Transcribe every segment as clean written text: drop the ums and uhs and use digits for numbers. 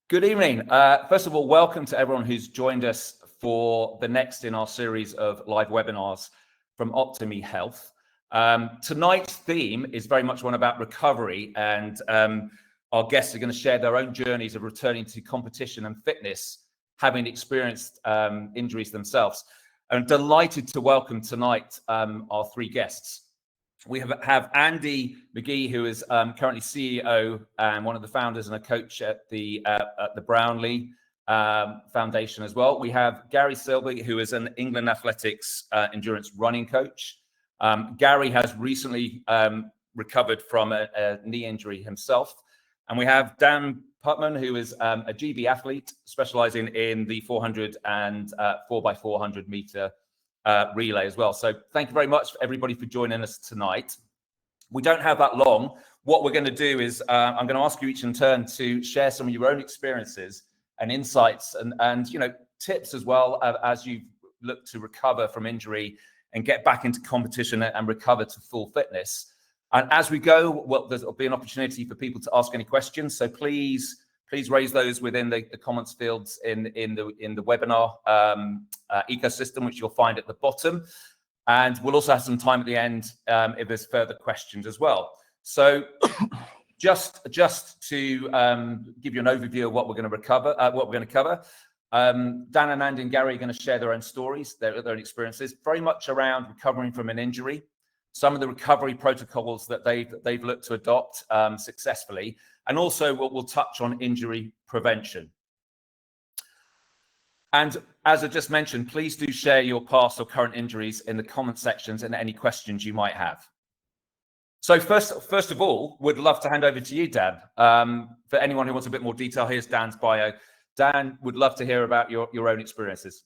Good evening. First of all, welcome to everyone who's joined us for the next in our series of live webinars from Optimi Health. Tonight's theme is very much one about recovery, and our guests are going to share their own journeys of returning to competition and fitness, having experienced injuries themselves. I'm delighted to welcome tonight our three guests. We have Andy McGhee, who is currently CEO and one of the founders and a coach at the Brownlee Foundation as well. We have Gary Silbey, who is an England Athletics endurance running coach. Gary has recently recovered from a knee injury himself. And we have Dan Putnam, who is a GB athlete specializing in the 400 and 4x400 meter relay as well. So thank you very much everybody for joining us tonight. We don't have that long. What we're going to do is I'm going to ask you each in turn to share some of your own experiences and insights and tips as well as you look to recover from injury and get back into competition and recover to full fitness. And as we go, there'll be an opportunity for people to ask any questions. So please raise those within the comments fields in the webinar ecosystem, which you'll find at the bottom. And we'll also have some time at the end if there's further questions as well. So just to give you an overview of what we're going to cover, Dan and Andy and Gary are going to share their own stories, their own experiences, very much around recovering from an injury, some of the recovery protocols that they've looked to adopt successfully, and also we'll touch on injury prevention. And as I just mentioned, please do share your past or current injuries in the comment sections and any questions you might have. So first of all, would love to hand over to you, Dan. For anyone who wants a bit more detail, here's Dan's bio. Dan, would love to hear about your own experiences.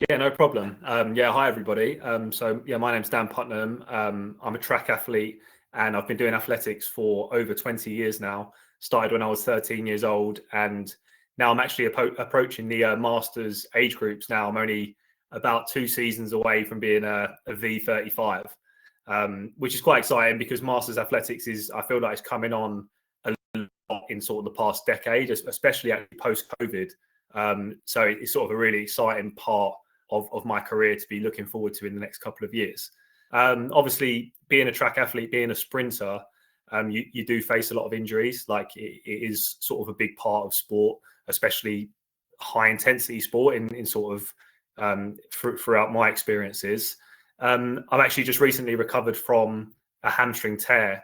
Yeah, no problem. Hi everybody. My name's Dan Putnam. I'm a track athlete and I've been doing athletics for over 20 years now. Started when I was 13 years old, and now I'm actually approaching the Masters age groups now. I'm only about 2 seasons away from being a V35, which is quite exciting because Masters athletics I feel like it's coming on a lot in sort of the past decade, especially actually post-COVID. So it's sort of a really exciting part of my career to be looking forward to in the next couple of years. Obviously, being a track athlete, being a sprinter, you do face a lot of injuries. Like it is sort of a big part of sport, especially high intensity sport in sort of throughout my experiences. I've actually just recently recovered from a hamstring tear,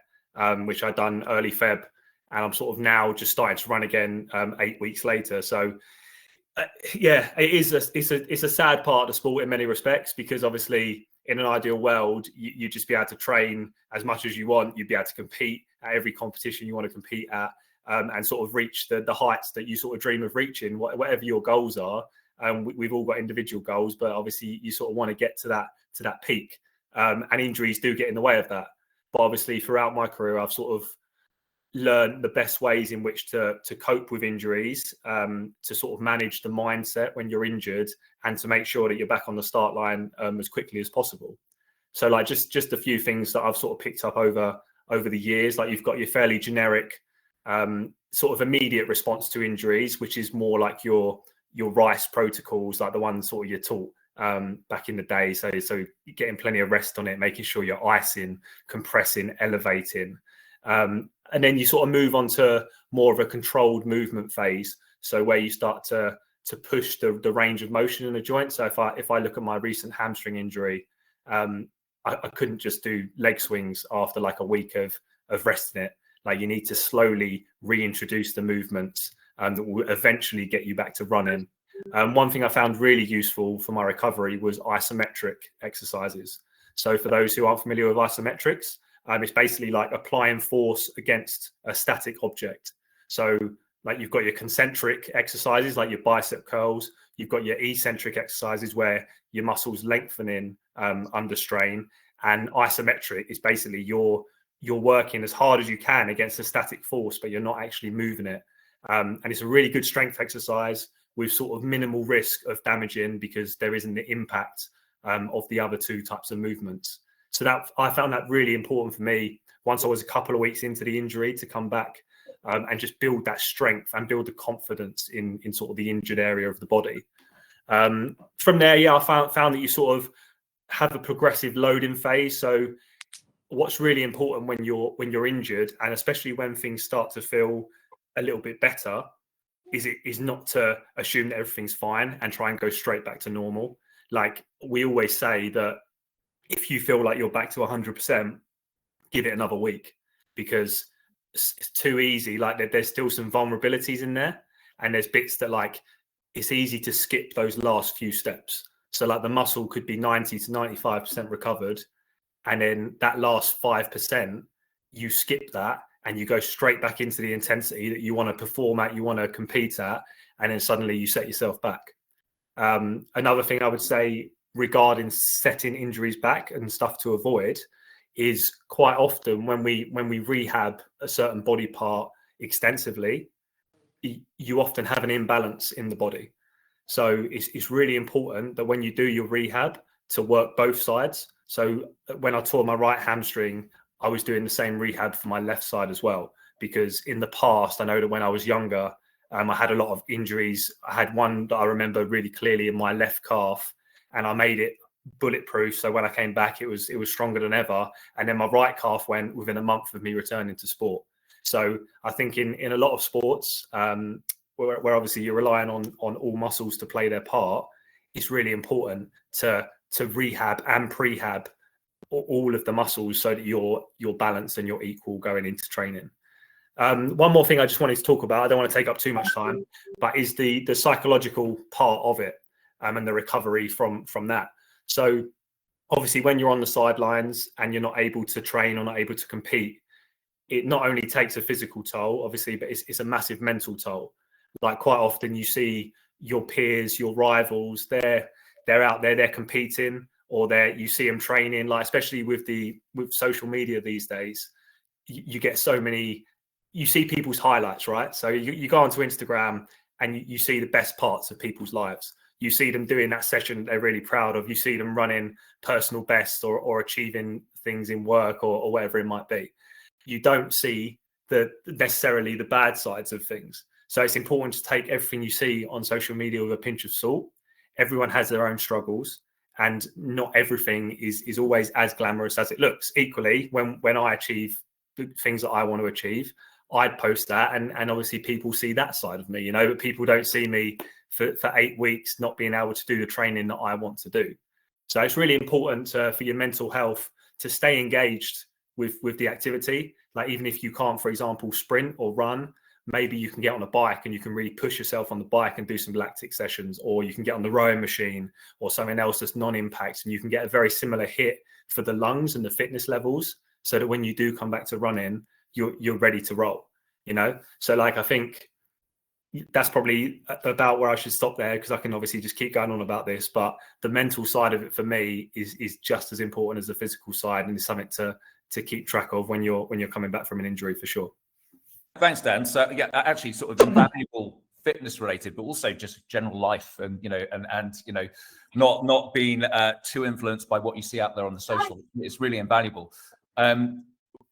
which I'd done early Feb, and I'm sort of now just starting to run again 8 weeks later. So it's a sad part of the sport in many respects, because obviously in an ideal world, you'd just be able to train as much as you want. You'd be able to compete at every competition you want to compete at, and sort of reach the heights that you sort of dream of reaching, whatever your goals are. We've all got individual goals, but obviously you sort of want to get to that peak, and injuries do get in the way of that. But obviously throughout my career, I've sort of learn the best ways in which to cope with injuries, to sort of manage the mindset when you're injured, and to make sure that you're back on the start line as quickly as possible. So like just a few things that I've sort of picked up over the years. Like you've got your fairly generic sort of immediate response to injuries, which is more like your RICE protocols, like the ones sort of you're taught back in the day. So you're getting plenty of rest on it, making sure you're icing, compressing, elevating. And then you sort of move on to more of a controlled movement phase. So where you start to push the range of motion in the joint. So if I look at my recent hamstring injury, I couldn't just do leg swings after like a week of resting it. Like you need to slowly reintroduce the movements that will eventually get you back to running. One thing I found really useful for my recovery was isometric exercises. So for those who aren't familiar with isometrics, it's basically like applying force against a static object. So like you've got your concentric exercises, like your bicep curls. You've got your eccentric exercises where your muscles lengthening under strain. And isometric is basically you're working as hard as you can against a static force, but you're not actually moving it. And it's a really good strength exercise with sort of minimal risk of damaging, because there isn't the impact of the other two types of movements. So that I found that really important for me once I was a couple of weeks into the injury to come back and just build that strength and build the confidence in sort of the injured area of the body. From there, yeah, I found that you sort of have a progressive loading phase. So what's really important when you're injured, and especially when things start to feel a little bit better, is not to assume that everything's fine and try and go straight back to normal. Like we always say that if you feel like you're back to 100%, give it another week, because it's too easy. Like there's still some vulnerabilities in there, and there's bits that like it's easy to skip those last few steps. So like the muscle could be 90 to 95% recovered, and then that last 5%, you skip that and you go straight back into the intensity that you want to perform at, you want to compete at, and then suddenly you set yourself back. Another thing I would say regarding setting injuries back and stuff to avoid is quite often when we rehab a certain body part extensively, you often have an imbalance in the body. So it's really important that when you do your rehab to work both sides. So when I tore my right hamstring, I was doing the same rehab for my left side as well, because in the past, I know that when I was younger, I had a lot of injuries. I had one that I remember really clearly in my left calf, and I made it bulletproof. So when I came back, it was stronger than ever. And then my right calf went within a month of me returning to sport. So I think in a lot of sports, where obviously you're relying on all muscles to play their part, it's really important to rehab and prehab all of the muscles so that you're balanced and you're equal going into training. One more thing I just wanted to talk about, I don't want to take up too much time, but is the psychological part of it, and the recovery from that. So obviously when you're on the sidelines and you're not able to train or not able to compete, it not only takes a physical toll, obviously, but it's a massive mental toll. Like quite often you see your peers, your rivals, they're out there, they're competing, or you see them training, like especially with social media these days, you get so many, you see people's highlights, right? So you go onto Instagram and you see the best parts of people's lives. You see them doing that session they're really proud of. You see them running personal best or achieving things in work or whatever it might be. You don't see necessarily the bad sides of things. So it's important to take everything you see on social media with a pinch of salt. Everyone has their own struggles, and not everything is always as glamorous as it looks. Equally, when I achieve the things that I want to achieve, I'd post that, and obviously people see that side of me, but people don't see me for 8 weeks not being able to do the training that I want to do. So it's really important for your mental health to stay engaged with the activity. Like even if you can't, for example, sprint or run, maybe you can get on a bike and you can really push yourself on the bike and do some lactic sessions, or you can get on the rowing machine or something else that's non-impact, and you can get a very similar hit for the lungs and the fitness levels, so that when you do come back to running, you're ready to roll, So like, I think that's probably about where I should stop there, because I can obviously just keep going on about this, but the mental side of it for me is just as important as the physical side, and is something to keep track of when you're coming back from an injury, for sure. Thanks, Dan. So yeah, actually sort of invaluable fitness related, but also just general life, and not being too influenced by what you see out there on the social. It's really invaluable.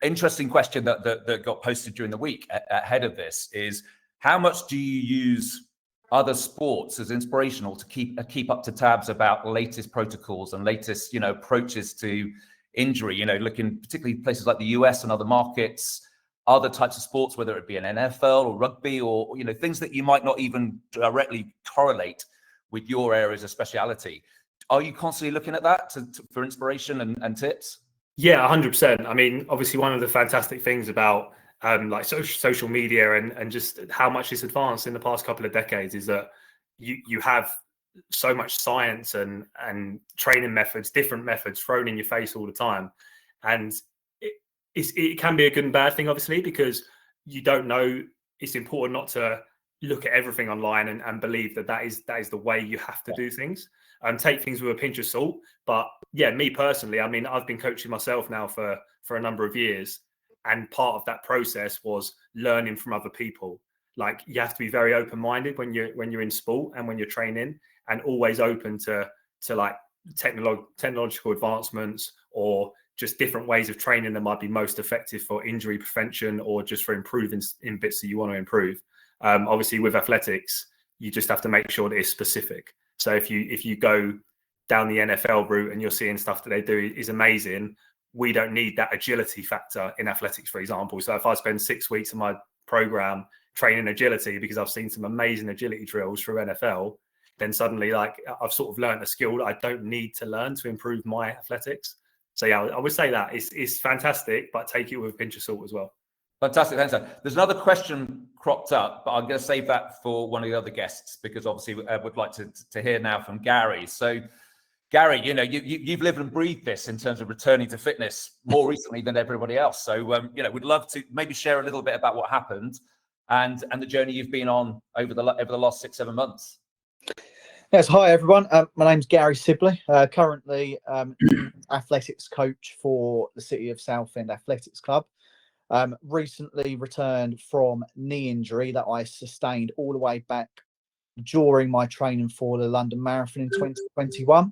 Interesting question that got posted during the week ahead of this is, how much do you use other sports as inspirational to keep up to tabs about latest protocols and latest approaches to injury? Looking particularly places like the US and other markets, other types of sports, whether it be an NFL or rugby, or things that you might not even directly correlate with your areas of speciality. Are you constantly looking at that for inspiration and tips? Yeah, 100%. I mean, obviously one of the fantastic things about like social media and just how much it's advanced in the past couple of decades is that you have so much science and training methods, different methods thrown in your face all the time. And it can be a good and bad thing, obviously, because you don't know. It's important not to look at everything online and believe that is the way you have to do things. Take things with a pinch of salt. But yeah, me personally, I mean, I've been coaching myself now for a number of years, and part of that process was learning from other people. Like, you have to be very open-minded when you're in sport and when you're training, and always open to like technological advancements, or just different ways of training that might be most effective for injury prevention or just for improving in bits that you want to improve. Obviously, with athletics, you just have to make sure that it's specific. So if you go down the NFL route and you're seeing stuff that they do is amazing, we don't need that agility factor in athletics, for example. So if I spend 6 weeks of my program training agility because I've seen some amazing agility drills through NFL, then suddenly like I've sort of learned a skill that I don't need to learn to improve my athletics. So yeah, I would say that it's fantastic, but take it with a pinch of salt as well. Fantastic, thanks. There's another question cropped up, but I'm going to save that for one of the other guests because obviously would like to hear now from Gary. So Gary, you know, you've lived and breathed this in terms of returning to fitness more recently than everybody else. So, you know, we'd love to maybe share a little bit about what happened and the journey you've been on over the last 6-7 months. Yes, hi everyone. My name's Gary Silbey. Currently athletics coach for the City of Southend Athletics Club. Recently returned from knee injury that I sustained all the way back during my training for the London Marathon in 2021.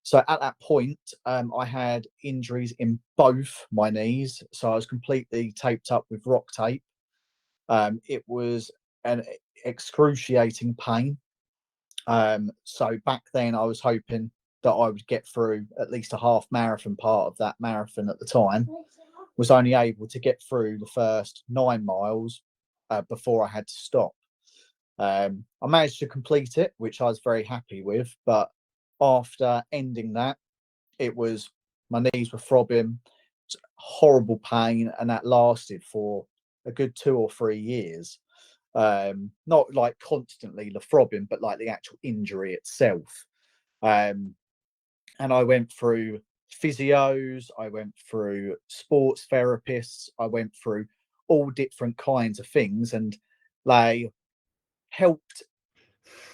So at that point, I had injuries in both my knees. So I was completely taped up with rock tape. It was an excruciating pain. So back then I was hoping that I would get through at least a half marathon part of that marathon at the time. Was only able to get through the first 9 miles before I had to stop. I managed to complete it, which I was very happy with. But after ending that, it was my knees were throbbing, horrible pain, and that lasted for a good 2 or 3 years. Not like constantly the throbbing, but like the actual injury itself. And I went through physios, I went through sports therapists, I went through all different kinds of things, and they helped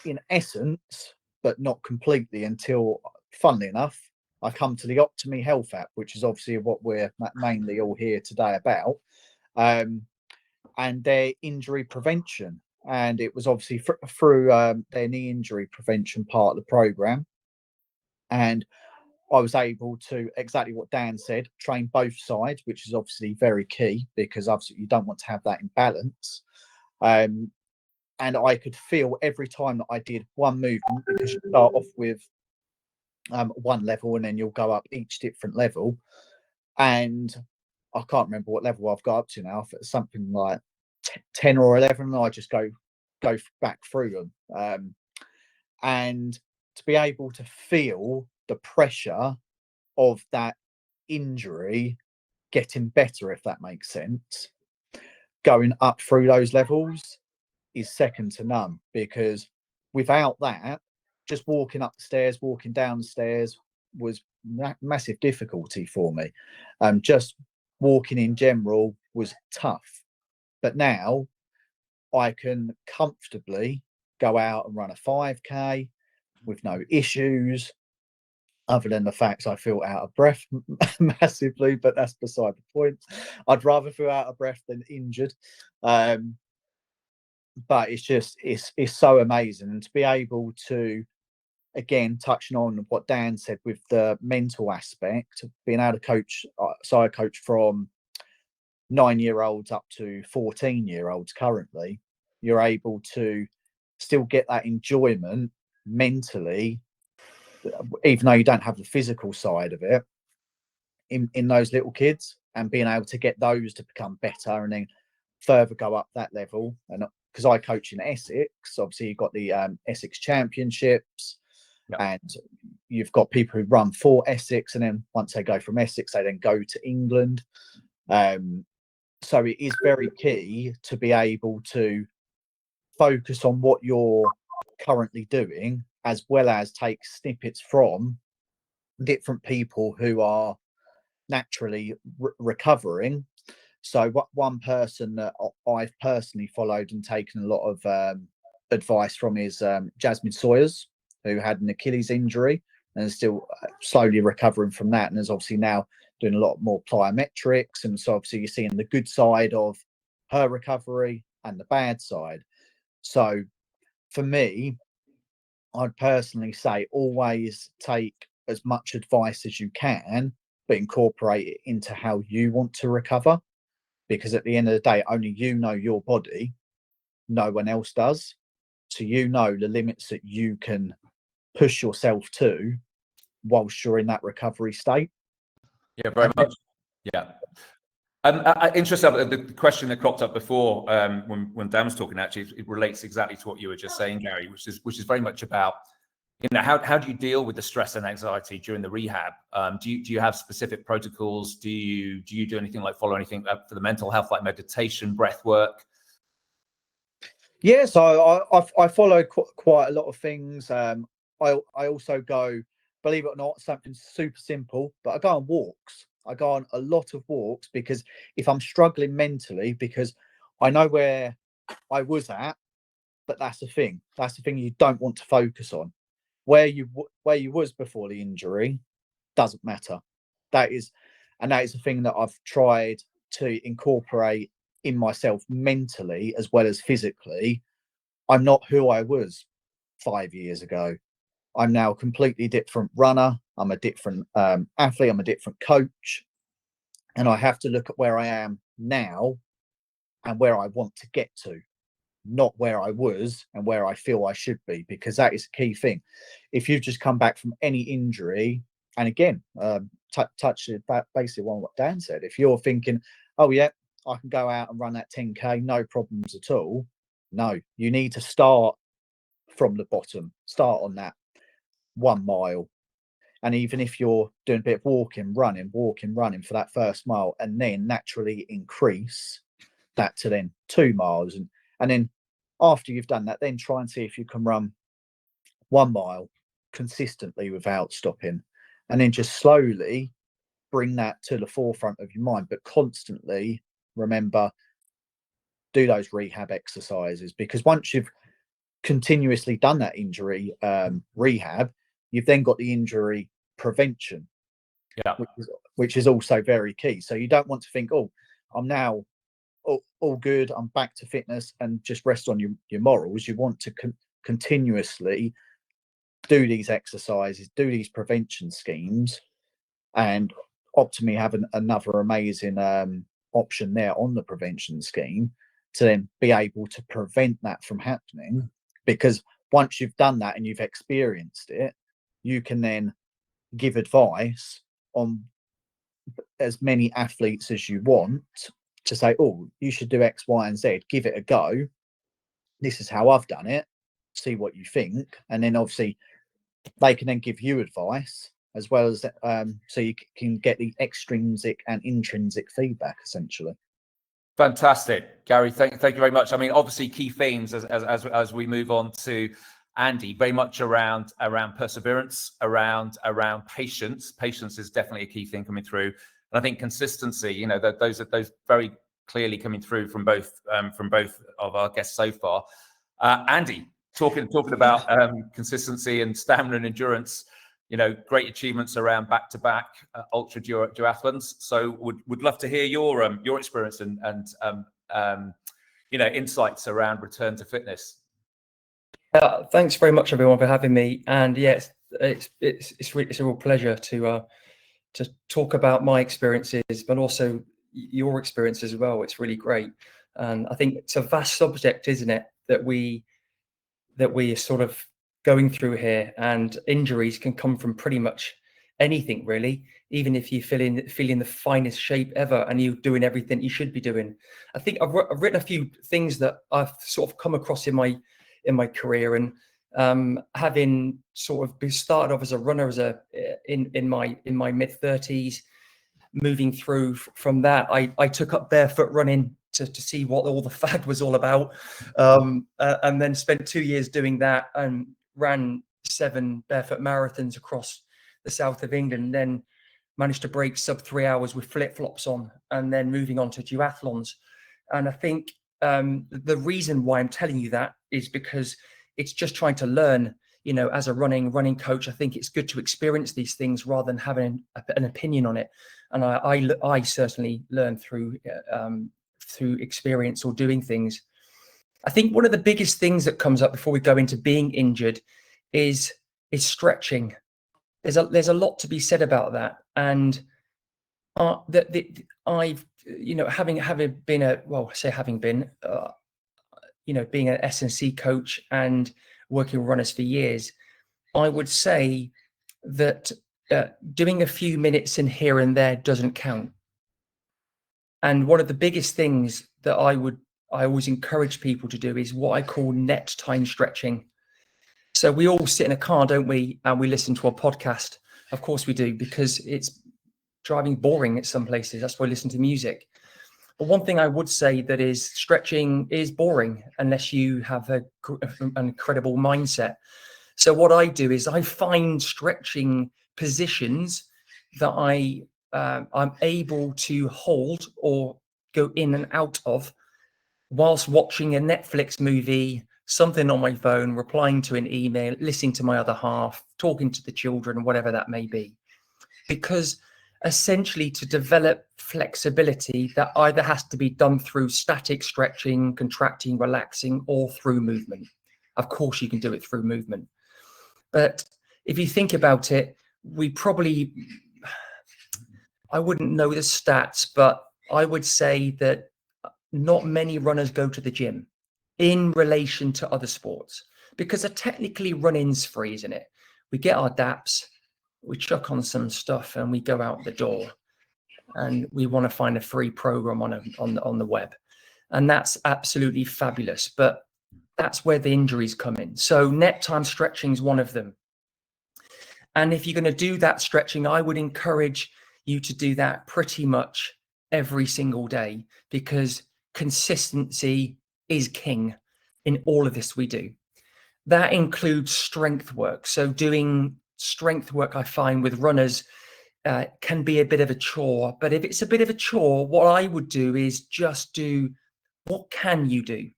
in essence, but not completely until, funnily enough, I come to the Optimi Health app, which is obviously what we're mainly all here today about, and their injury prevention. And it was obviously through their knee injury prevention part of the program. And I was able to, exactly what Dan said, train both sides, which is obviously very key because obviously you don't want to have that imbalance. And I could feel every time that I did one movement, because you start off with one level and then you'll go up each different level. And I can't remember what level I've got up to now, something like 10 or 11, and I just go back through them. And to be able to feel the pressure of that injury getting better, if that makes sense, going up through those levels is second to none, because without that, just walking up the stairs, walking down the stairs was massive difficulty for me. Just walking in general was tough. But now I can comfortably go out and run a 5K with no issues, other than the fact I feel out of breath massively, but that's beside the point. I'd rather feel out of breath than injured. But it's so amazing. And to be able to, again, touching on what Dan said with the mental aspect, being able to coach, so I coach from 9-year-olds up to 14-year-olds currently, you're able to still get that enjoyment mentally, even though you don't have the physical side of it in those little kids, and being able to get those to become better and then further go up that level. And because I coach in Essex, obviously you've got the Essex Championships. Yep. And you've got people who run for Essex, and then once they go from Essex, they then go to England. So it is very key to be able to focus on what you're currently doing, as well as take snippets from different people who are naturally recovering. So what one person that I've personally followed and taken a lot of advice from is Jasmine Sawyers, who had an Achilles injury and is still slowly recovering from that, and is obviously now doing a lot more plyometrics. And so obviously you're seeing the good side of her recovery and the bad side. So for me, I'd personally say always take as much advice as you can but incorporate it into how you want to recover. Because at the end of the day, only you know your body, no one else does. So you know the limits that you can push yourself to whilst you're in that recovery state. Yeah, very much. Yeah. Interesting. The question that cropped up before when Dan was talking, actually, it relates exactly to what you were just saying, Gary, which is very much about, you know, how do you deal with the stress and anxiety during the rehab? Do you have specific protocols? Do you do anything like follow anything for the mental health, like meditation, breath work? Yeah, so I follow quite a lot of things. I also go, believe it or not, something super simple, but I go on walks. I go on a lot of walks because if I'm struggling mentally, because I know where I was at, but that's the thing. That's the thing you don't want to focus on. Where you was before the injury doesn't matter. That is the thing that I've tried to incorporate in myself mentally as well as physically. I'm not who I was 5 years ago. I'm now a completely different runner. I'm a different athlete. I'm a different coach. And I have to look at where I am now and where I want to get to, not where I was and where I feel I should be, because that is a key thing. If you've just come back from any injury, and again, touch basically on what Dan said, if you're thinking, oh yeah, I can go out and run that 10K, no problems at all. No, you need to start from the bottom, start on that 1 mile. And even if you're doing a bit of walking, running for that first mile, and then naturally increase that to then 2 miles. And then after you've done that, then try and see if you can run 1 mile consistently without stopping. And then just slowly bring that to the forefront of your mind, but constantly remember, do those rehab exercises, because once you've continuously done that injury rehab, you've then got the injury prevention, Yeah, which is also very key. So you don't want to think, oh, I'm now all good, I'm back to fitness, and just rest on your morals. You want to continuously do these exercises, do these prevention schemes, and Optimi have another amazing option there on the prevention scheme to then be able to prevent that from happening. Because once you've done that and you've experienced it, you can then give advice on as many athletes as you want to say, oh, you should do X, Y, and Z, give it a go. This is how I've done it. See what you think. And then obviously they can then give you advice as well as so you can get the extrinsic and intrinsic feedback essentially. Fantastic, Gary. Thank you very much. I mean, obviously, key themes as we move on to Andy, very much around perseverance, around patience. Patience is definitely a key thing coming through, and I think consistency. You know, those very clearly coming through from both of our guests so far. Andy, talking about consistency and stamina and endurance. You know, great achievements around back-to-back ultra duathlons. So would love to hear your experience and you know, insights around return to fitness. Thanks very much, everyone, for having me. And yes, it's a real pleasure to talk about my experiences, but also your experience as well. It's really great, and I think it's a vast subject, isn't it, that we are sort of going through here, and injuries can come from pretty much anything, really. Even if you feel in the finest shape ever and you're doing everything you should be doing. I think I've written a few things that I've sort of come across in my career, and having sort of started off as a runner in my mid-30s, moving through from that, I took up barefoot running to see what all the fad was all about, and then spent 2 years doing that and ran 7 barefoot marathons across the south of England, then managed to break sub 3 hours with flip-flops on, and then moving on to duathlons. And I think the reason why I'm telling you that is because it's just trying to learn. You know, as a running coach, I think it's good to experience these things rather than having an opinion on it. And I certainly learn through experience or doing things. I think one of the biggest things that comes up before we go into being injured is stretching. There's a lot to be said about that. And I've, having been being an S&C coach and working with runners for years, I would say that doing a few minutes in here and there doesn't count. And one of the biggest things that I always encourage people to do is what I call net time stretching. So we all sit in a car, don't we? And we listen to a podcast. Of course we do, because it's driving boring at some places. That's why I listen to music. But one thing I would say that is stretching is boring unless you have an incredible mindset. So what I do is I find stretching positions that I'm able to hold or go in and out of whilst watching a Netflix movie, something on my phone, replying to an email, listening to my other half, talking to the children, whatever that may be. Because essentially, to develop flexibility, that either has to be done through static stretching, contracting, relaxing, or through movement. Of course, you can do it through movement. But if you think about it, I wouldn't know the stats, but I would say that not many runners go to the gym in relation to other sports, because technically running's free, isn't it? We get our DAPs, we chuck on some stuff, and we go out the door, and we want to find a free program on the web, and that's absolutely fabulous. But that's where the injuries come in. So net time stretching is one of them. And if you're going to do that stretching, I would encourage you to do that pretty much every single day, because consistency is king in all of this we do. That includes strength work. So doing strength work, I find with runners, can be a bit of a chore. But if it's a bit of a chore, what I would do is just do what can you do.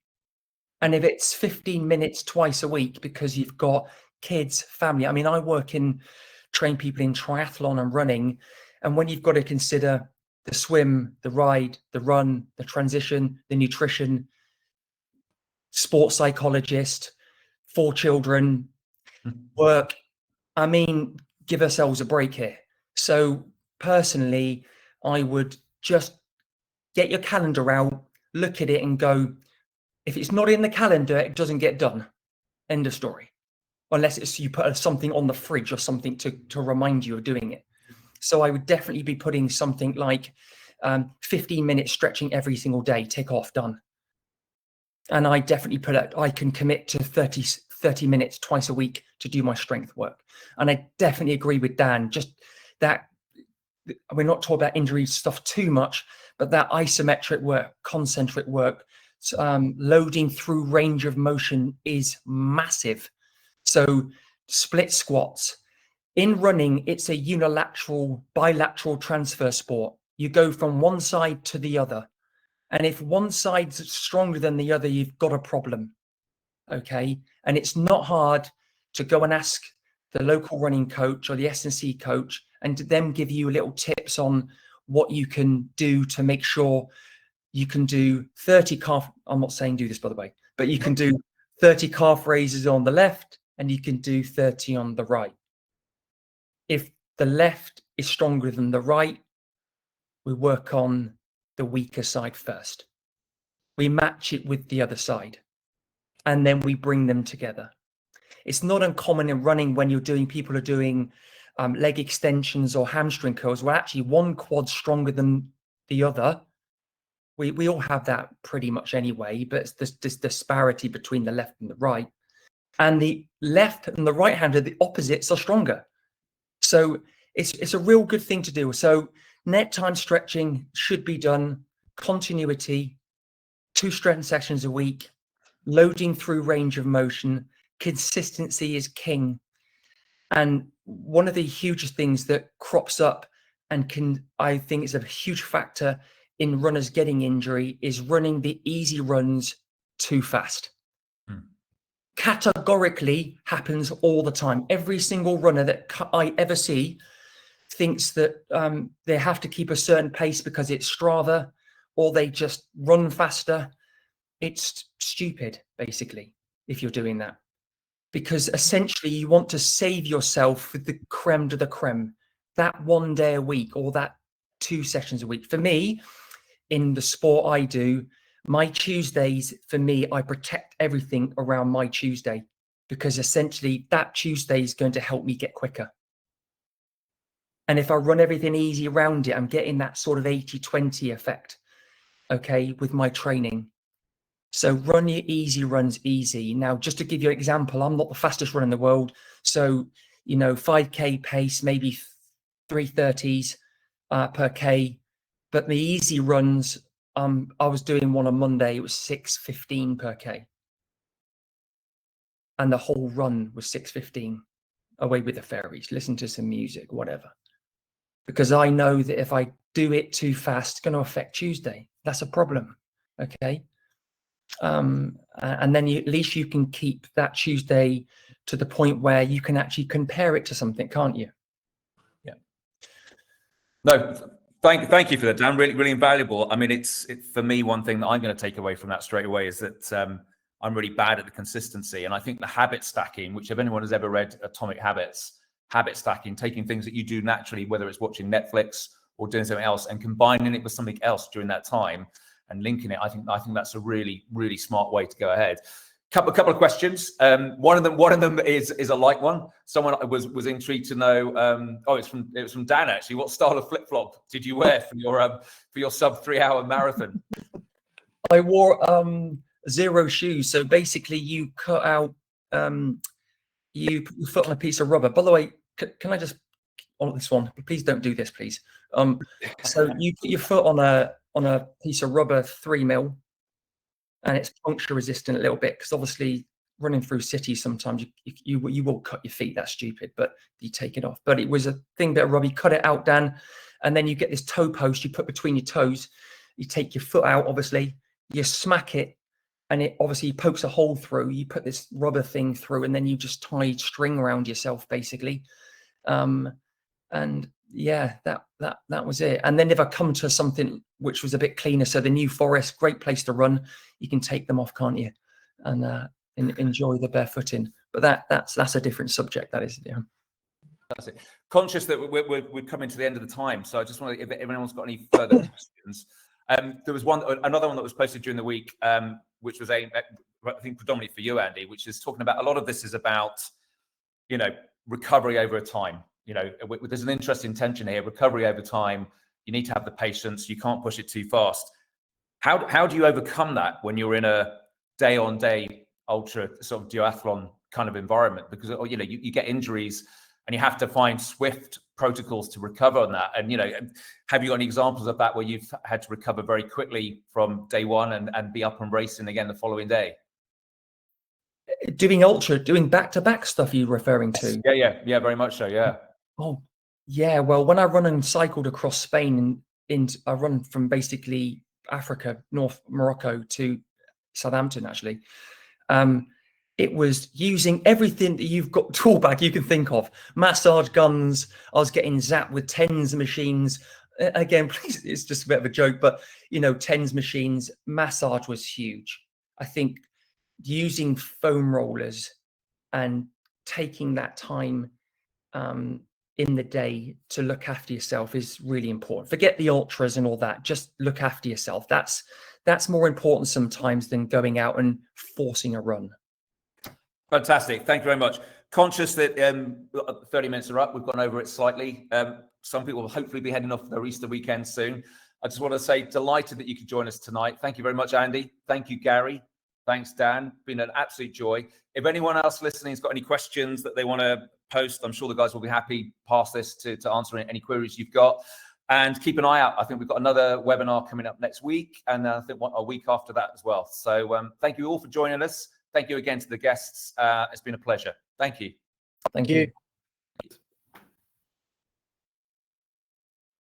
And if it's 15 minutes twice a week because you've got kids, family. I mean, I train people in triathlon and running. And when you've got to consider the swim, the ride, the run, the transition, the nutrition, sports psychologist, 4 children, work, I mean, give ourselves a break here. So personally, I would just get your calendar out, look at it and go, if it's not in the calendar, it doesn't get done. End of story. Unless it's you put something on the fridge or something to remind you of doing it. So I would definitely be putting something like 15 minutes stretching every single day, tick off, done. And I definitely I can commit to 30 minutes twice a week to do my strength work. And I definitely agree with Dan, just that we're not talking about injury stuff too much, but that isometric work, concentric work, loading through range of motion is massive. So split squats. In running, it's a unilateral, bilateral transfer sport. You go from one side to the other. And if one side's stronger than the other, you've got a problem. Okay. And it's not hard to go and ask the local running coach or the S&C coach and to them give you little tips on what you can do to make sure you can do 30 calf. I'm not saying do this, by the way, but you can do 30 calf raises on the left and you can do 30 on the right. If the left is stronger than the right, we work on the weaker side first. We match it with the other side, and then we bring them together. It's not uncommon in running when people are doing leg extensions or hamstring curls, where actually one quad's stronger than the other. We all have that pretty much anyway, but it's this disparity between the left and the right. And the left and the right hand, the opposites are stronger. So it's a real good thing to do. So net time stretching should be done, continuity, 2 strength sessions a week, loading through range of motion, consistency is king. And one of the hugest things that crops up and I think is a huge factor in runners getting injury is running the easy runs too fast. Categorically happens all the time. Every single runner that I ever see thinks that they have to keep a certain pace because it's Strava, or they just run faster. It's stupid, basically, if you're doing that, because essentially you want to save yourself with the creme de la creme, that one day a week or that 2 sessions a week. For me, in the sport I do, my Tuesdays, for me, I protect everything around my Tuesday, because essentially that Tuesday is going to help me get quicker. And if I run everything easy around it, I'm getting that sort of 80-20 effect, okay, with my training. So run your easy runs easy. Now, just to give you an example, I'm not the fastest runner in the world. So, 5K pace, maybe 3:30s per K. But the easy runs, I was doing one on Monday, it was 6:15 per K. And the whole run was 6:15, away with the fairies, listen to some music, whatever. Because I know that if I do it too fast, it's going to affect Tuesday. That's a problem, okay? And then at least you can keep that Tuesday to the point where you can actually compare it to something, can't you? Yeah. No, thank you for that, Dan. Really, really invaluable. I mean, it's for me, one thing that I'm going to take away from that straight away is that I'm really bad at the consistency. And I think the habit stacking, which if anyone has ever read Atomic Habits, habit stacking, taking things that you do naturally, whether it's watching Netflix or doing something else, and combining it with something else during that time and linking it, I think that's a really, really smart way to go ahead. Couple of questions. One of them is a light one. Someone was intrigued to know. It was from Dan actually. What style of flip flop did you wear for your sub 3 hour marathon? I wore zero shoes. So basically, you cut out. You put your foot on a piece of rubber. By the way, can I just on this one? Please don't do this, please. So you put your foot on a piece of rubber 3 mil, and it's puncture resistant a little bit, because obviously running through cities sometimes you will cut your feet. That's stupid, but you take it off. But it was a thing that rubber. You cut it out, Dan, and then you get this toe post you put between your toes. You take your foot out, obviously, you smack it, and it obviously pokes a hole through. You put this rubber thing through, and then you just tie string around yourself, basically. And yeah, that was it. And then if I come to something which was a bit cleaner, so the New Forest, great place to run. You can take them off, can't you? And enjoy the barefooting. But that's a different subject. That is, yeah. That's it. Conscious that we're coming to the end of the time, so I just want to, if anyone's got any further questions. There was another one that was posted during the week, which was aimed at, I think, predominantly for you, Andy, which is talking about a lot of this is about, recovery over time. There's an interesting tension here. Recovery over time. You need to have the patience. You can't push it too fast. How do you overcome that when you're in a day-on-day ultra sort of duathlon kind of environment? Because you get injuries and you have to find swift protocols to recover on that. And have you got any examples of that where you've had to recover very quickly from day one and be up and racing again the following day? Doing back-to-back stuff you're referring to? Yeah, very much so. Yeah. Oh, yeah. Well, when I run and cycled across Spain, I run from basically Africa, North Morocco to Southampton, actually. It was using everything that you've got, tool bag you can think of, massage guns. I was getting zapped with TENS machines. Again, please, it's just a bit of a joke, but TENS machines, massage was huge. I think using foam rollers and taking that time in the day to look after yourself is really important. Forget the ultras and all that. Just look after yourself. That's more important sometimes than going out and forcing a run. Fantastic. Thank you very much. Conscious that 30 minutes are up. We've gone over it slightly. Some people will hopefully be heading off for their Easter weekend soon. I just want to say, delighted that you could join us tonight. Thank you very much, Andy. Thank you, Gary. Thanks, Dan. Been an absolute joy. If anyone else listening has got any questions that they want to post, I'm sure the guys will be happy past this to answer any queries you've got. And keep an eye out. I think we've got another webinar coming up next week, and I think a week after that as well. So thank you all for joining us. Thank you again to the guests. It's been a pleasure. Thank you. Thank you.